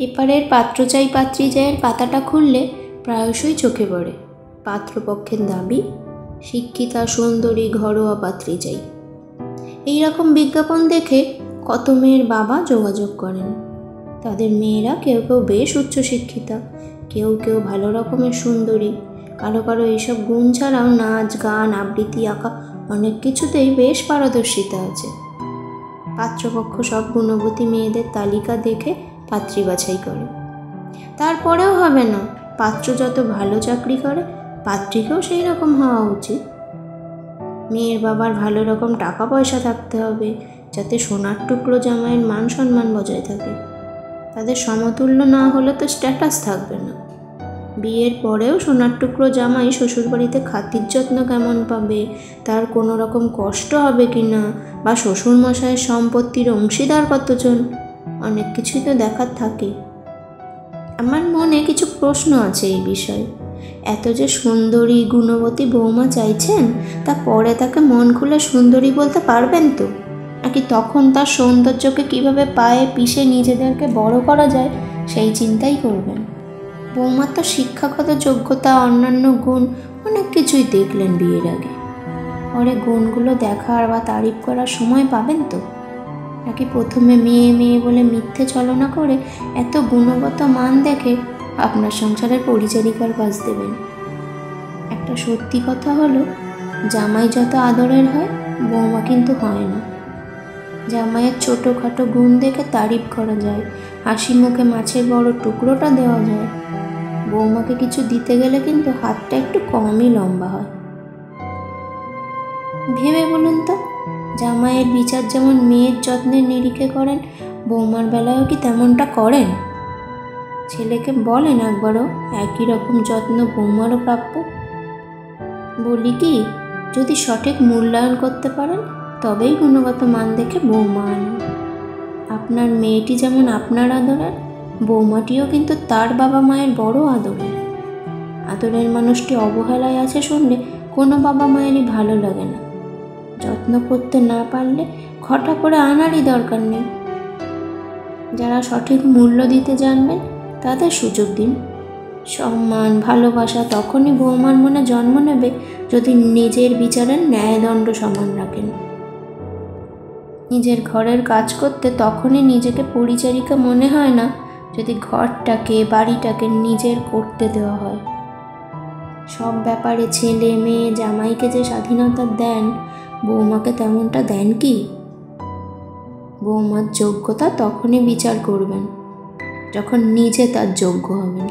পেপারের পাত্র চাই পাত্রী চাইয়ের পাতাটা খুললে প্রায়শই চোখে পড়ে পাত্রপক্ষের দাবি শিক্ষিতা সুন্দরী ঘরোয়া পাত্রী চাই। এইরকম বিজ্ঞাপন দেখে কত মেয়ের বাবা যোগাযোগ করেন। তাদের মেয়েরা কেউ কেউ বেশ উচ্চশিক্ষিতা, কেউ কেউ ভালো রকমের সুন্দরী, কারো কারো এইসব গুণ ছাড়াও নাচ গান আবৃত্তি আঁকা অনেক কিছুতেই বেশ পারদর্শিতা আছে। পাত্রপক্ষ সব গুণবতী মেয়েদের তালিকা দেখে পাত্রী বাছাই করে। তারপরেও হবে না, পাত্র যত ভালো চাকরি করে পাত্রীকেও সেই রকম হওয়া উচিত। মেয়ের বাবার ভালো রকম টাকা পয়সা থাকতে হবে, যাতে সোনার টুকরো জামাইয়ের মান সম্মান বজায় থাকে। তাদের সমতুল্য না হলে তো স্ট্যাটাস থাকবে না। বিয়ের পরেও সোনার টুকরো জামাই শ্বশুরবাড়িতে খাতির যত্ন কেমন পাবে, তার কোনো রকম কষ্ট হবে কি না, বা শ্বশুরমশাইয়ের সম্পত্তির অংশীদার কতজন, অনেক কিছুই তো দেখার থাকে। আমার মনে কিছু প্রশ্ন আছে এই বিষয়ে। এত যে সুন্দরী গুণবতী বৌমা চাইছেন, তা পরে তাকে মন খুলে সুন্দরী বলতে পারবেন তো? নাকি তখন তার সৌন্দর্যকে কিভাবে পায়ে পিষে নিজেদেরকে বড় করা যায় সেই চিন্তাই করবেন? বৌমার তো শিক্ষাগত যোগ্যতা অন্যান্য গুণ অনেক কিছুই দেখলেন বিয়ের আগে, পরে গুণগুলো দেখার বা তারিফ করার সময় পাবেন তো? নাকি প্রথমে মেয়ে মেয়ে বলে মিথ্যে ছলনা করে এত গুণগত মান দেখে আপনার সংসারের পরিচারিকার কাজ দেবেন? একটা সত্যি কথা হলো, জামাই যত আদরের হয় বৌমা কিন্তু হয় না। জামাইয়ের ছোটোখাটো গুণ দেখে তারিফ করা যায়, হাসি মুখে মাছের বড় টুকরোটা দেওয়া যায়। বৌমাকে কিছু দিতে গেলে কিন্তু হাতটা একটু কমই লম্বা হয়। ভেবে বলুন তো, জামাইয়ের বিচার যেমন মেয়ের যত্নের নিরিখে করেন, বৌমার বেলায়ও কি তেমনটা করেন? ছেলেকে বলেন একবারও একই রকম যত্ন বৌমারও প্রাপ্য? বলি কি, যদি সঠিক মূল্যায়ন করতে পারেন তবেই গুণগত মান দেখে বৌমা আনুন। আপনার মেয়েটি যেমন আপনার আদরের, বৌমাটিও কিন্তু তার বাবা মায়ের বড় আদরের। আদরের মানুষটি অবহেলায় আছে শুনলে কোনো বাবা মায়েরই ভালো লাগে না। যত্ন করতে না পারলে ঘটা করে আনারই দরকার নেই। যারা সঠিক মূল্য দিতে জানবেন তাদের সুযোগ দিন। সম্মান ভালোবাসা তখনই বৌমার মনে জন্ম নেবে যদি নিজের বিচারের ন্যায়দণ্ড সমান রাখেন। নিজের ঘরের কাজ করতে তখনই নিজেকে পরিচারিকা মনে হয় না যদি ঘরটাকে বাড়িটাকে নিজের করতে দেওয়া হয়। সব ব্যাপারে ছেলে মেয়ে জামাইকে যে স্বাধীনতা দেন, বৌমাকে তেমনটা দেন কি? বৌমার যোগ্যতা তখনই বিচার করবেন যখন নিজে তার যোগ্য হবেন।